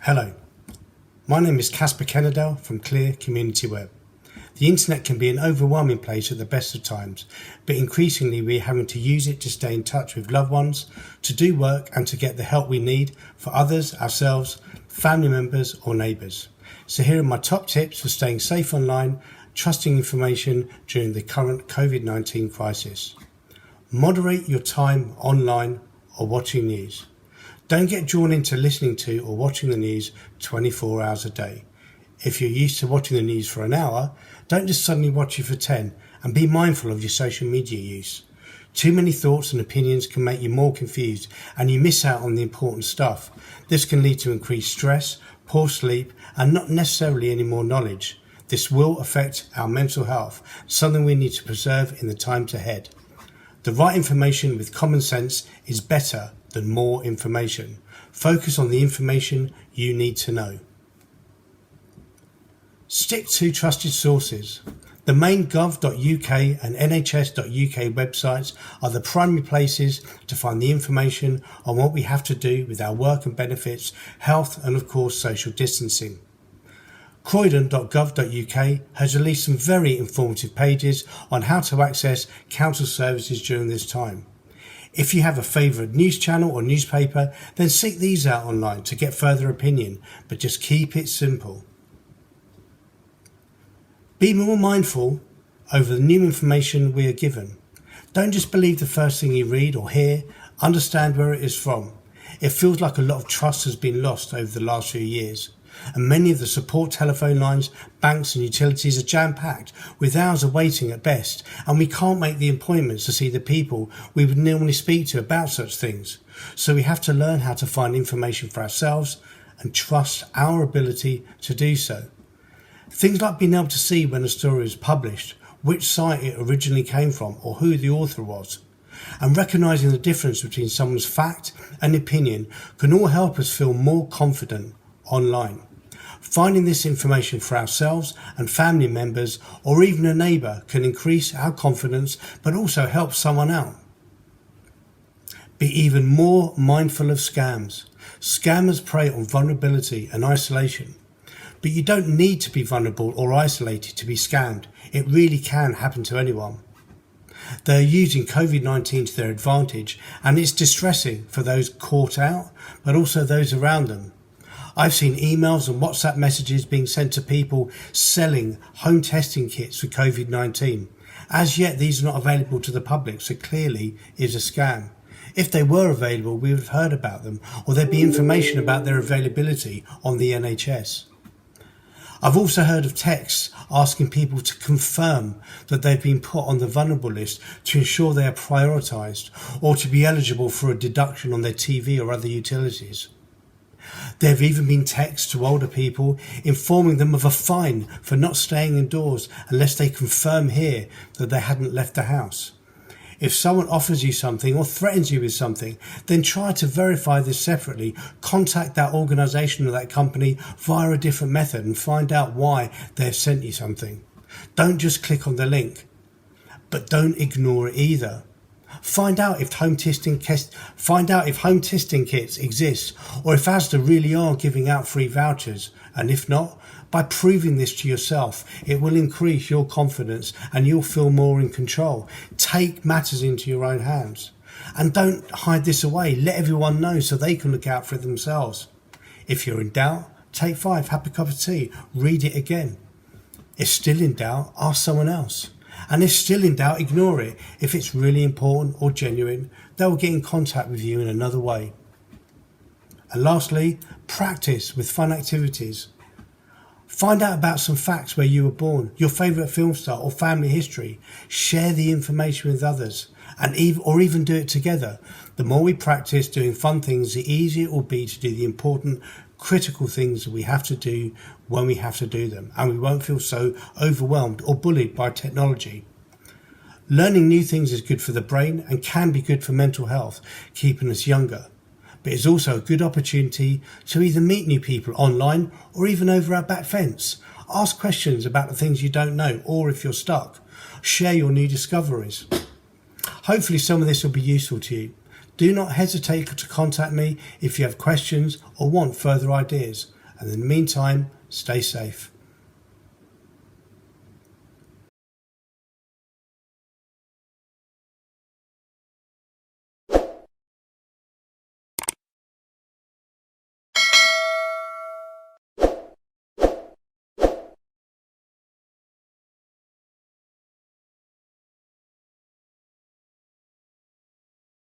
Hello, my name is Casper Kennedale from Clear Community Web. The internet can be an overwhelming place at the best of times, but increasingly we're having to use it to stay in touch with loved ones, to do work and to get the help we need for others, ourselves, family members or neighbours. So here are my top tips for staying safe online, trusting information during the current COVID-19 crisis. Moderate your time online or watching news. Don't get drawn into listening to or watching the news 24 hours a day. If you're used to watching the news for an hour, don't just suddenly watch it for 10, and be mindful of your social media use. Too many thoughts and opinions can make you more confused and you miss out on the important stuff. This can lead to increased stress, poor sleep and not necessarily any more knowledge. This will affect our mental health, something we need to preserve in the times ahead. The right information with common sense is better than more information. Focus on the information you need to know. Stick to trusted sources. The main gov.uk and nhs.uk websites are the primary places to find the information on what we have to do with our work and benefits, health and of course social distancing. Croydon.gov.uk has released some very informative pages on how to access council services during this time. If you have a favourite news channel or newspaper, then seek these out online to get further opinion, but just keep it simple. Be more mindful over the new information we are given. Don't just believe the first thing you read or hear, understand where it is from. It feels like a lot of trust has been lost over the last few years, and many of the support telephone lines, banks and utilities are jam-packed with hours of waiting at best, and we can't make the appointments to see the people we would normally speak to about such things. So we have to learn how to find information for ourselves and trust our ability to do so. Things like being able to see when a story was published, which site it originally came from or who the author was, and recognising the difference between someone's fact and opinion can all help us feel more confident online. Finding this information for ourselves and family members or even a neighbour can increase our confidence but also help someone out. Be even more mindful of scams. Scammers prey on vulnerability and isolation. But you don't need to be vulnerable or isolated to be scammed. It really can happen to anyone. They are using COVID-19 to their advantage, and it's distressing for those caught out, but also those around them. I've seen emails and WhatsApp messages being sent to people selling home testing kits for COVID-19. As yet, these are not available to the public, so clearly is a scam. If they were available, we would have heard about them, or there'd be information about their availability on the NHS. I've also heard of texts asking people to confirm that they've been put on the vulnerable list to ensure they are prioritised or to be eligible for a deduction on their TV or other utilities. There have even been texts to older people informing them of a fine for not staying indoors unless they confirm here that they hadn't left the house. If someone offers you something or threatens you with something, then try to verify this separately. Contact that organisation or that company via a different method and find out why they have sent you something. Don't just click on the link, but don't ignore it either. Find out if home testing kits exist, or if Asda really are giving out free vouchers, and if not, by proving this to yourself, it will increase your confidence and you'll feel more in control. Take matters into your own hands. And don't hide this away. Let everyone know so they can look out for it themselves. If you're in doubt, take 5, have a cup of tea, read it again. If still in doubt, ask someone else. And if still in doubt, ignore it. If it's really important or genuine, they'll get in contact with you in another way. And lastly, practice with fun activities. Find out about some facts where you were born, your favourite film star or family history. Share the information with others or even do it together. The more we practice doing fun things, the easier it will be to do the important, critical things that we have to do when we have to do them, and we won't feel so overwhelmed or bullied by technology. Learning new things is good for the brain and can be good for mental health, keeping us younger. But it's also a good opportunity to either meet new people online or even over our back fence. Ask questions about the things you don't know, or if you're stuck, share your new discoveries. Hopefully some of this will be useful to you. Do not hesitate to contact me if you have questions or want further ideas. And in the meantime, stay safe.